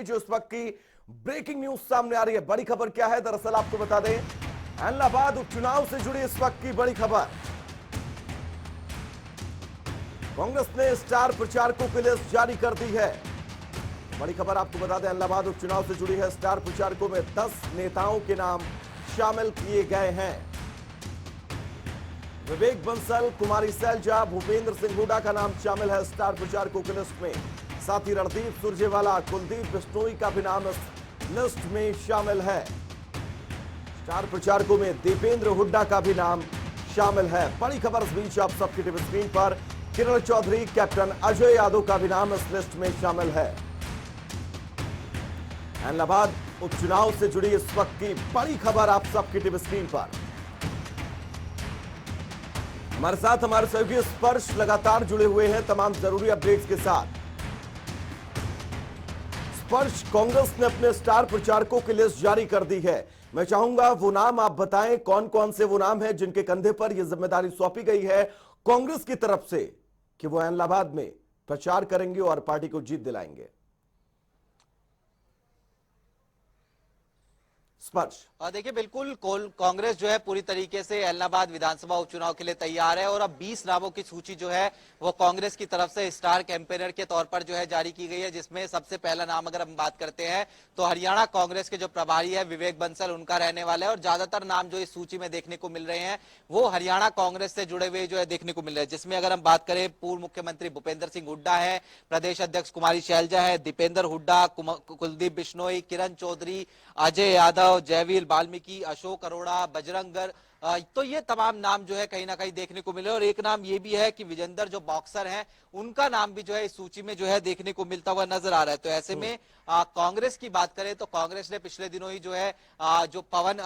जो इस वक्त की ब्रेकिंग न्यूज सामने आ रही है। बड़ी खबर क्या है, दरअसल आपको बता दें, इलाहाबाद उपचुनाव से जुड़ी इस वक्त की बड़ी खबर। कांग्रेस ने स्टार प्रचारकों की लिस्ट जारी कर दी है। बड़ी खबर आपको बता दें, इलाहाबाद उपचुनाव से जुड़ी है। स्टार प्रचारकों में 10 नेताओं के नाम शामिल किए गए हैं। विवेक बंसल, कुमारी सैलजा, भूपेंद्र सिंह हुड्डा का नाम शामिल है स्टार प्रचारकों की लिस्ट में। साथ ही रणदीप सुरजेवाला, कुलदीप बिश्नोई का भी नाम इस लिस्ट में शामिल है। स्टार प्रचारकों में दीपेंद्र हुड्डा का भी नाम शामिल है। बड़ी खबर इस बीच आप सबकी टीवी स्क्रीन पर, किरण चौधरी, कैप्टन अजय यादव का भी नाम इस लिस्ट में शामिल है। इलाहाबाद उपचुनाव से जुड़ी इस वक्त की बड़ी खबर आप सबकी टीवी स्क्रीन पर। हमारे साथ हमारे सहयोगी स्पर्श लगातार जुड़े हुए हैं तमाम जरूरी अपडेट्स के साथ। स्पर्श, कांग्रेस ने अपने स्टार प्रचारकों की लिस्ट जारी कर दी है। मैं चाहूंगा वो नाम आप बताएं, कौन कौन से वो नाम हैं जिनके कंधे पर यह जिम्मेदारी सौंपी गई है कांग्रेस की तरफ से कि वो इलाहाबाद में प्रचार करेंगे और पार्टी को जीत दिलाएंगे। स्पर्श, देखिए, बिल्कुल कांग्रेस जो है पूरी तरीके से इलाहाबाद विधानसभा उपचुनाव के लिए तैयार है और अब 20 नामों की सूची जो है वो कांग्रेस की तरफ से स्टार कैंपेनर के तौर पर जो है जारी की गई है, जिसमें सबसे पहला नाम अगर हम बात करते हैं तो हरियाणा कांग्रेस के जो प्रभारी है विवेक बंसल, उनका रहने वाला है। और ज्यादातर नाम जो इस सूची में देखने को मिल रहे हैं वो हरियाणा कांग्रेस से जुड़े हुए जो है देखने को मिल रहे हैं, जिसमें अगर हम बात करें पूर्व मुख्यमंत्री भूपेंद्र सिंह हुड्डा है, प्रदेश अध्यक्ष कुमारी शैलजा है, दीपेंद्र हुड्डा, कुलदीप बिश्नोई, किरण चौधरी, अजय यादव, जयवीर वाल्मीकि, अशोक अरोड़ा, बजरंग, तो ये तमाम नाम जो है कहीं ना कहीं देखने को मिले। और एक नाम ये भी है कि विजेंदर जो बॉक्सर हैं उनका नाम भी जो है इस सूची में जो है देखने को मिलता हुआ नजर आ रहा है। तो ऐसे में कांग्रेस की बात करें तो कांग्रेस ने पिछले दिनों ही जो है जो पवन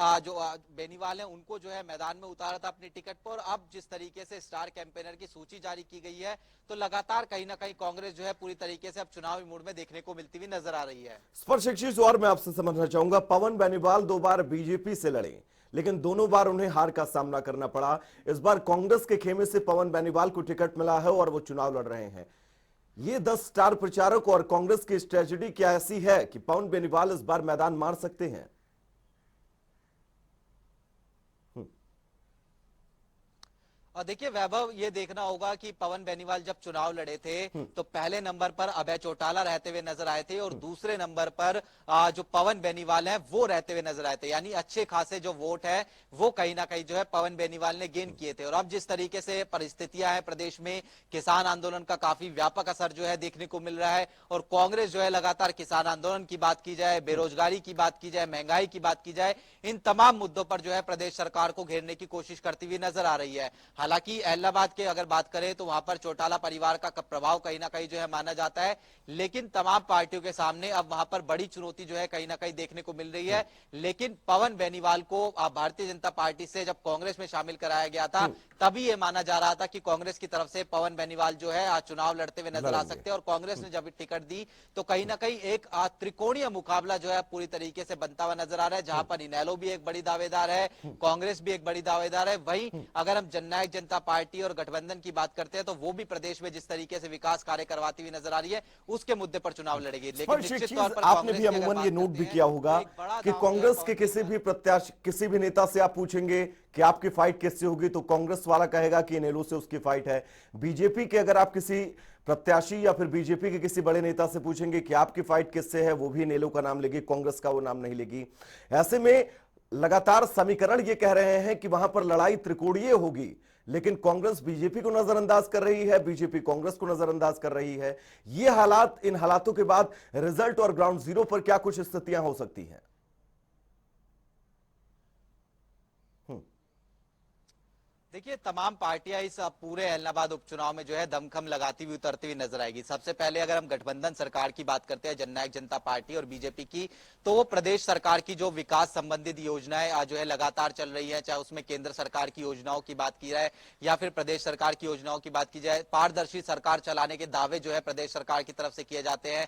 बेनीवाल है उनको जो है मैदान में उतारा था अपनी टिकट पर। अब जिस तरीके से स्टार कैंपेनर की सूची जारी की गई है तो लगातार कहीं ना कहीं कांग्रेस जो है पूरी तरीके से अब चुनावी मूड में देखने को मिलती हुई नजर आ रही है। स्पर्श, एक चीज और मैं आपसे समझना चाहूंगा, पवन बेनीवाल 2 बार बीजेपी से लड़े लेकिन दोनों बार उन्हें हार का सामना करना पड़ा। इस बार कांग्रेस के खेमे से पवन बेनीवाल को टिकट मिला है और वो चुनाव लड़ रहे हैं। ये 10 स्टार प्रचारक और कांग्रेस की स्ट्रेटजी क्या ऐसी है कि पवन बेनीवाल इस बार मैदान मार सकते हैं? और देखिए वैभव, ये देखना होगा कि पवन बेनीवाल जब चुनाव लड़े थे तो पहले नंबर पर अभय चौटाला रहते हुए नजर आए थे और दूसरे नंबर पर जो पवन बेनीवाल हैं वो रहते हुए नजर आए थे। यानी अच्छे खासे जो वोट है वो कहीं ना कहीं जो है पवन बेनीवाल ने गेन किए थे। और अब जिस तरीके से परिस्थितियां हैं प्रदेश में, किसान आंदोलन का काफी व्यापक असर जो है देखने को मिल रहा है और कांग्रेस जो है लगातार किसान आंदोलन की बात की जाए, बेरोजगारी की बात की जाए, महंगाई की बात की जाए, इन तमाम मुद्दों पर जो है प्रदेश सरकार को घेरने की कोशिश करती हुई नजर आ रही है। हालांकि इलाहाबाद के अगर बात करें तो वहां पर चौटाला परिवार का प्रभाव कहीं ना कहीं जो है माना जाता है, लेकिन तमाम पार्टियों के सामने अब वहां पर बड़ी चुनौती जो है कहीं ना कहीं देखने को मिल रही है। लेकिन पवन बेनीवाल को भारतीय जनता पार्टी से जब कांग्रेस में शामिल कराया गया था तभी ये माना जा रहा था कि कांग्रेस की तरफ से पवन बेनीवाल जो है आज चुनाव लड़ते हुए नजर आ सकते हैं। और कांग्रेस ने जब टिकट दी तो कहीं ना कहीं एक त्रिकोणीय मुकाबला जो है पूरी तरीके से बनता हुआ नजर आ रहा है, जहां पर इनेलो भी एक बड़ी दावेदार है, कांग्रेस भी एक बड़ी दावेदार है। वहीं अगर हम जननायक जनता पार्टी और गठबंधन की बात करते हैं तो वो भी प्रदेश में जिस तरीके से विकास कार्य करवाती हुई नजर आ रही है उसके मुद्दे पर चुनाव लड़ेगी। लेकिन निश्चित तौर पर आपने भी अमूमन ये नोट भी किया होगा कि कांग्रेस के किसी भी प्रत्याशी, किसी भी नेता से आप पूछेंगे कि आपकी फाइट किससे होगी तो कांग्रेस वाला कहेगा कि इनेलो से उसकी फाइट है। बीजेपी के अगर आप किसी प्रत्याशी या फिर बीजेपी के किसी बड़े नेता से पूछेंगे कि आपकी फाइट किससे है, वो भी इनेलो का नाम लेगी, कांग्रेस का वो नाम नहीं लेगी। ऐसे में लगातार समीकरण ये कह रहे हैं कि वहां पर लड़ाई त्रिकोणीय होगी, लेकिन कांग्रेस बीजेपी को नजरअंदाज कर रही है, बीजेपी कांग्रेस को नजरअंदाज कर रही है। ये हालात, इन हालातों के बाद रिजल्ट और ग्राउंड जीरो पर क्या कुछ स्थितियां हो सकती हैं? देखिए, तमाम पार्टियां इस पूरे इलाहाबाद उपचुनाव में जो है दमखम लगाती हुई उतरती हुई नजर आएगी। सबसे पहले अगर हम गठबंधन सरकार की बात करते हैं, जननायक जनता पार्टी और बीजेपी की, तो वो प्रदेश सरकार की जो विकास संबंधित योजनाएं जो है लगातार चल रही है, चाहे उसमें केंद्र सरकार की योजनाओं की बात की जाए या फिर प्रदेश सरकार की योजनाओं की बात की जाए, पारदर्शी सरकार चलाने के दावे जो है प्रदेश सरकार की तरफ से किए जाते हैं।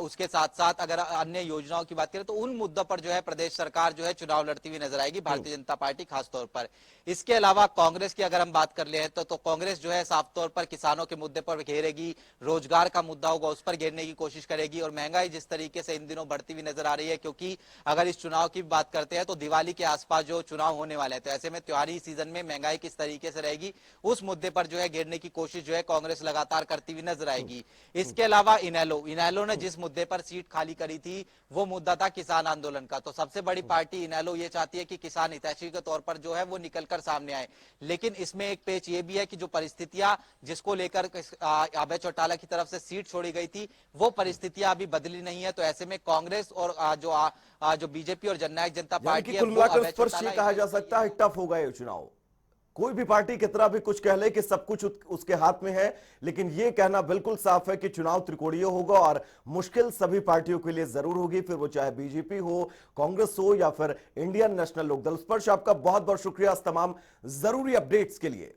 उसके साथ साथ अगर अन्य योजनाओं की बात करें तो उन मुद्दों पर जो है प्रदेश सरकार जो है चुनाव लड़ती हुई नजर आएगी, भारतीय जनता पार्टी खासतौर पर। इसके अलावा कांग्रेस की अगर हम बात कर ले तो कांग्रेस जो है साफ तौर पर किसानों के मुद्दे पर घेरेगी, रोजगार का मुद्दा होगा उस पर घेरने की कोशिश करेगी, और महंगाई जिस तरीके से इन दिनों बढ़ती हुई नजर आ रही है, क्योंकि अगर इस चुनाव की बात करते हैं तो दिवाली के आसपास जो चुनाव होने वाले हैं, तो ऐसे में त्योहारी सीजन में महंगाई किस तरीके से रहेगी उस मुद्दे पर जो है घेरने की कोशिश जो है कांग्रेस लगातार करती हुई नजर आएगी। इसके अलावा इनेलो ने जिस मुद्दे पर सीट खाली करी थी वो मुद्दा था किसान आंदोलन का। तो सबसे बड़ी पार्टी इनेलो ये चाहती है कि किसान हितैषी के तौर पर जो है वो निकलकर सामने आए, लेकिन इसमें एक पेच ये भी है कि जो परिस्थितियां जिसको लेकर अभय चौटाला की तरफ से सीट छोड़ी गई थी वो परिस्थितियां अभी बदली नहीं है। तो ऐसे में कांग्रेस और जो बीजेपी और जननायक जनता यानी पार्टी कि है कुल वो मिलाकर अभय स्पष्ट ये चौटाला कहा जा सकता है टफ होगा ये चुनाव। कोई भी पार्टी कितना भी कुछ कह ले कि सब कुछ उसके हाथ में है, लेकिन यह कहना बिल्कुल साफ है कि चुनाव त्रिकोणीय होगा और मुश्किल सभी पार्टियों के लिए जरूर होगी, फिर वो चाहे बीजेपी हो, कांग्रेस हो या फिर इंडियन नेशनल लोकदल। स्पर्श, आपका बहुत बहुत शुक्रिया इस तमाम जरूरी अपडेट्स के लिए।